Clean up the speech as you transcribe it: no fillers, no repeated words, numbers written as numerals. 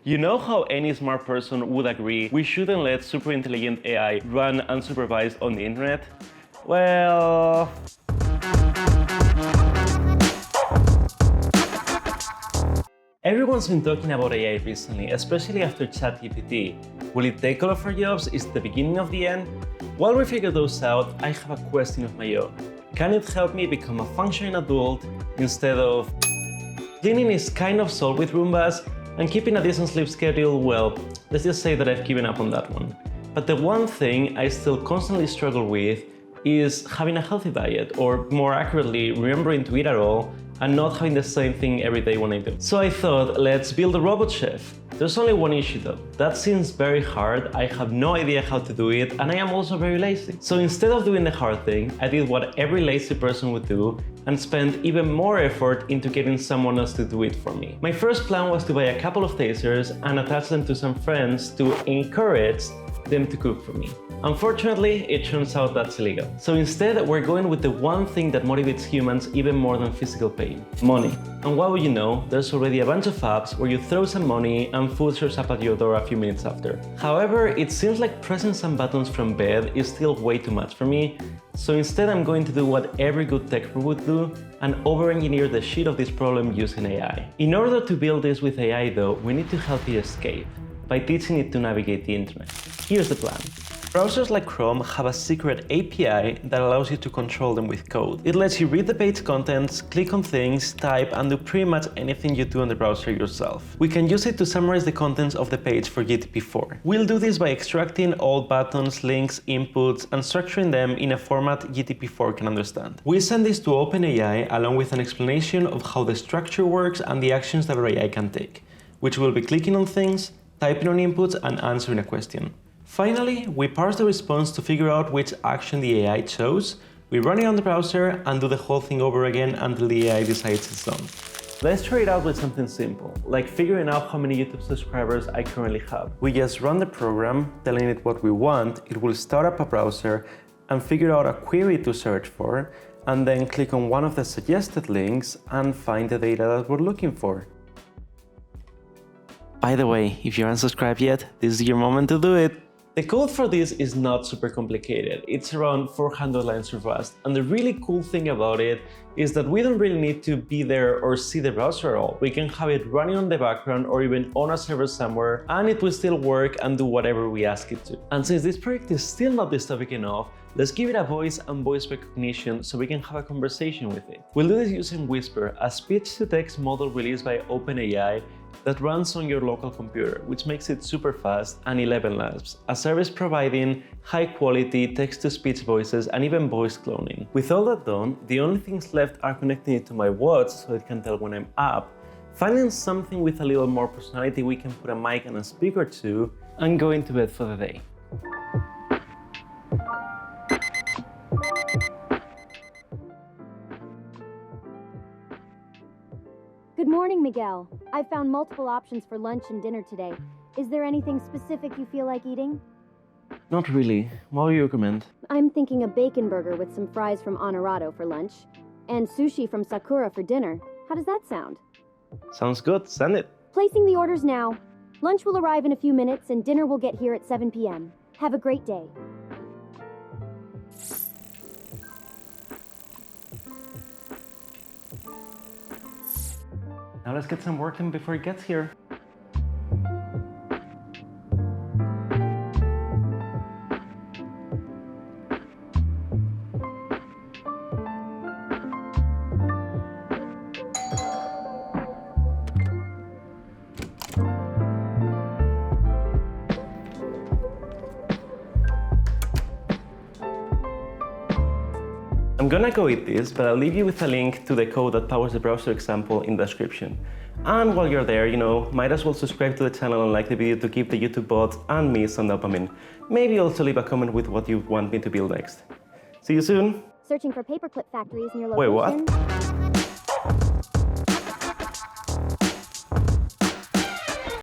You know how any smart person would agree we shouldn't let super intelligent AI run unsupervised on the internet? Well... Everyone's been talking about AI recently, especially after ChatGPT. Will it take all of our jobs? Is it the beginning of the end? While we figure those out, I have a question of my own. Can it help me become a functioning adult instead of... Cleaning is kind of solved with Roombas, and keeping a decent sleep schedule, well, let's just say that I've given up on that one. But the one thing I still constantly struggle with is having a healthy diet, or more accurately, remembering to eat at all, and not having the same thing every day when I do. So I thought, let's build a robot chef. There's only one issue though. That seems very hard, I have no idea how to do it, and I am also very lazy. So instead of doing the hard thing, I did what every lazy person would do and spent even more effort into getting someone else to do it for me. My first plan was to buy a couple of tasers and attach them to some friends to encourage them to cook for me. Unfortunately, it turns out that's illegal. So instead, we're going with the one thing that motivates humans even more than physical pain: money. And what would you know, there's already a bunch of apps where you throw some money and food shows up at your door a few minutes after. However, it seems like pressing some buttons from bed is still way too much for me, so instead I'm going to do what every good tech pro would do and over-engineer the shit of this problem using AI. In order to build this with AI though, we need to help it escape by teaching it to navigate the internet. Here's the plan. Browsers like Chrome have a secret API that allows you to control them with code. It lets you read the page contents, click on things, type, and do pretty much anything you do on the browser yourself. We can use it to summarize the contents of the page for GTP4. We'll do this by extracting all buttons, links, inputs, and structuring them in a format GTP4 can understand. We send this to OpenAI along with an explanation of how the structure works and the actions that our AI can take, which will be clicking on things, typing on inputs, and answering a question. Finally, we parse the response to figure out which action the AI chose, we run it on the browser and do the whole thing over again until the AI decides it's done. Let's try it out with something simple, like figuring out how many YouTube subscribers I currently have. We just run the program, telling it what we want, it will start up a browser and figure out a query to search for, and then click on one of the suggested links and find the data that we're looking for. By the way, if you aren't subscribed yet, this is your moment to do it. The code for this is not super complicated. It's around 400 lines of Rust, and the really cool thing about it is that we don't really need to be there or see the browser at all. We can have it running on the background or even on a server somewhere, and it will still work and do whatever we ask it to. And since this project is still not dystopic enough, let's give it a voice and voice recognition so we can have a conversation with it. We'll do this using Whisper, a speech-to-text model released by OpenAI that runs on your local computer, which makes it super fast, and ElevenLabs, a service providing high-quality text-to-speech voices and even voice cloning. With all that done, the only things left are connecting it to my watch so it can tell when I'm up, finding something with a little more personality we can put a mic and a speaker to, and going to bed for the day. Good morning, Miguel. I've found multiple options for lunch and dinner today. Is there anything specific you feel like eating? Not really. What do you recommend? I'm thinking a bacon burger with some fries from Honorado for lunch, and sushi from Sakura for dinner. How does that sound? Sounds good. Send it. Placing the orders now. Lunch will arrive in a few minutes and dinner will get here at 7 p.m. Have a great day. Now let's get some work in before it gets here. I'm gonna go eat this, but I'll leave you with a link to the code that powers the browser example in the description. And while you're there, might as well subscribe to the channel and like the video to keep the YouTube bots and me some dopamine. Maybe also leave a comment with what you want me to build next. See you soon! Searching for paperclip factories in your Wait, location? what?